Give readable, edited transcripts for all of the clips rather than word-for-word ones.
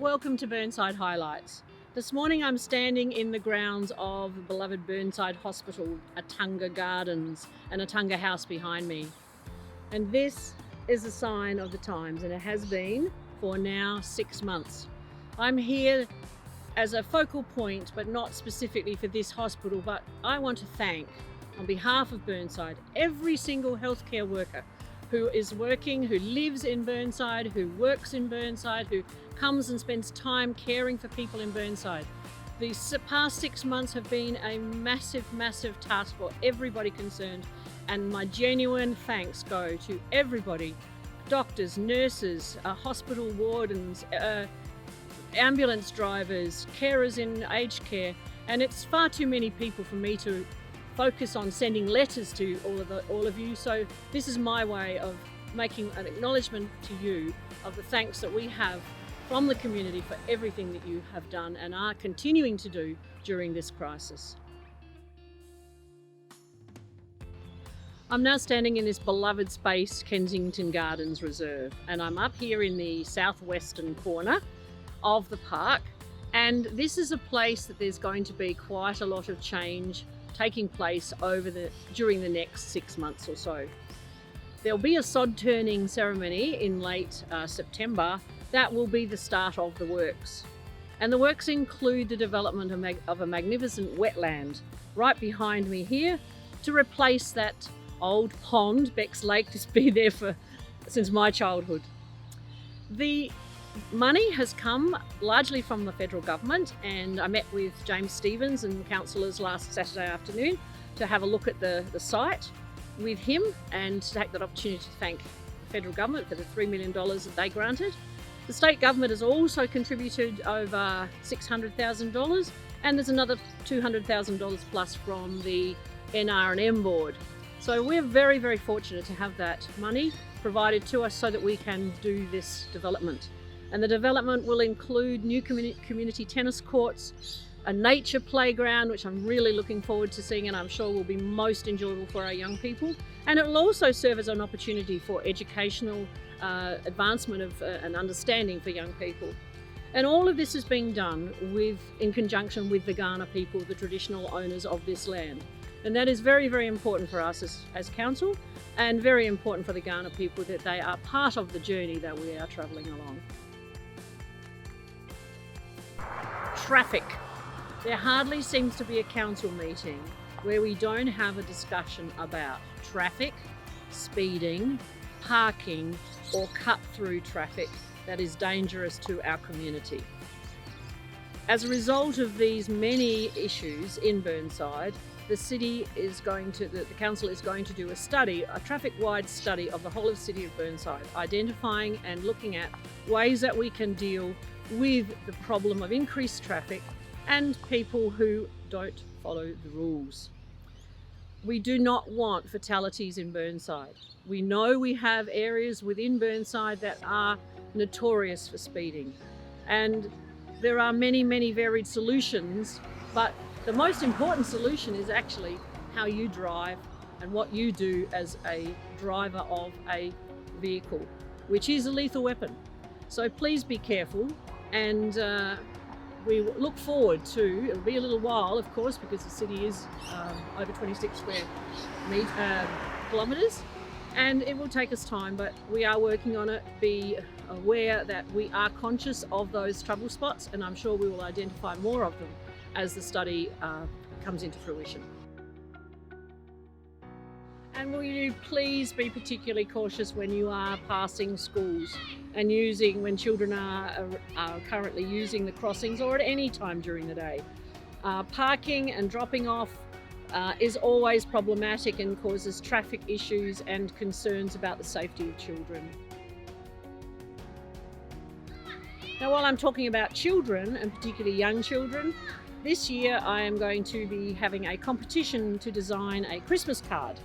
Welcome to Burnside Highlights. This morning I'm standing in the grounds of the beloved Burnside Hospital, Kentsington Gardens and Kentsington House behind me. And this is a sign of the times, and it has been for now 6 months. I'm here as a focal point, but not specifically for this hospital, but I want to thank, on behalf of Burnside, every single healthcare worker who is working, who lives in Burnside, who works in Burnside, who comes and spends time caring for people in Burnside. These past 6 months have been a massive task for everybody concerned, and my genuine thanks go to everybody, doctors, nurses, hospital wardens, ambulance drivers, carers in aged care, and it's far too many people for me to focus on sending letters to all of you. So this is my way of making an acknowledgement to you of the thanks that we have from the community for everything that you have done and are continuing to do during this crisis. I'm now standing in this beloved space, Kentsington Gardens Reserve, and I'm up here in the southwestern corner of the park, and this is a place that there's going to be quite a lot of change taking place during the next 6 months or so. There'll be a sod turning ceremony in late September. That will be the start of the works. And the works include the development of a magnificent wetland right behind me here to replace that old pond. Beck's Lake has been there since my childhood. The money has come largely from the federal government, and I met with James Stevens and councillors last Saturday afternoon to have a look at the site with him and to take that opportunity to thank the federal government for the $3 million that they granted. The state government has also contributed over $600,000, and there's another $200,000 plus from the NR&M board. So we're very fortunate to have that money provided to us so that we can do this development. And the development will include new community tennis courts, a nature playground, which I'm really looking forward to seeing and I'm sure will be most enjoyable for our young people. And it will also serve as an opportunity for educational advancement of an understanding for young people. And all of this is being done in conjunction with the Kaurna people, the traditional owners of this land. And that is very important for us as council, and very important for the Kaurna people that they are part of the journey that we are travelling along. Traffic. There hardly seems to be a council meeting where we don't have a discussion about traffic, speeding, parking, or cut-through traffic that is dangerous to our community. As a result of these many issues in Burnside, the council is going to do a traffic-wide study of the whole of City of Burnside, identifying and looking at ways that we can deal with the problem of increased traffic and people who don't follow the rules. We do not want fatalities in Burnside. We know we have areas within Burnside that are notorious for speeding, and there are many varied solutions, but the most important solution is actually how you drive and what you do as a driver of a vehicle, which is a lethal weapon. So please be careful, and we look forward to, it'll be a little while of course because the city is over 26 square kilometres, and it will take us time, but we are working on it. Be aware that we are conscious of those trouble spots, and I'm sure we will identify more of them as the study comes into fruition. And will you please be particularly cautious when you are passing schools and when children are currently using the crossings or at any time during the day. Parking and dropping off is always problematic and causes traffic issues and concerns about the safety of children. Now, while I'm talking about children, and particularly young children, this year I am going to be having a competition to design a Christmas card,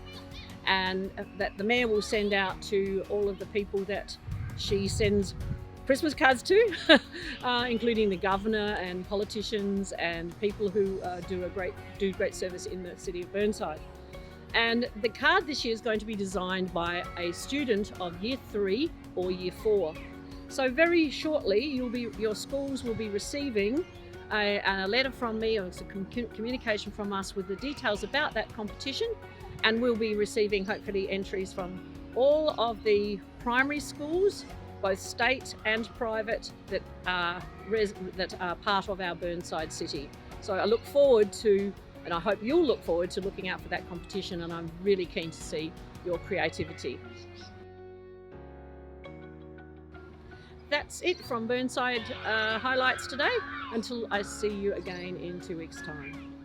and that the Mayor will send out to all of the people that she sends Christmas cards to, including the Governor and politicians and people who do great service in the City of Burnside. And the card this year is going to be designed by a student of Year 3 or Year 4. So very shortly, your schools will be receiving a letter from me, or some communication from us with the details about that competition, and we'll be receiving hopefully entries from all of the primary schools, both state and private, that are part of our Burnside city. So I look forward to, and I hope you'll look forward to, looking out for that competition, and I'm really keen to see your creativity. That's it from Burnside Highlights today. Until I see you again in 2 weeks' time.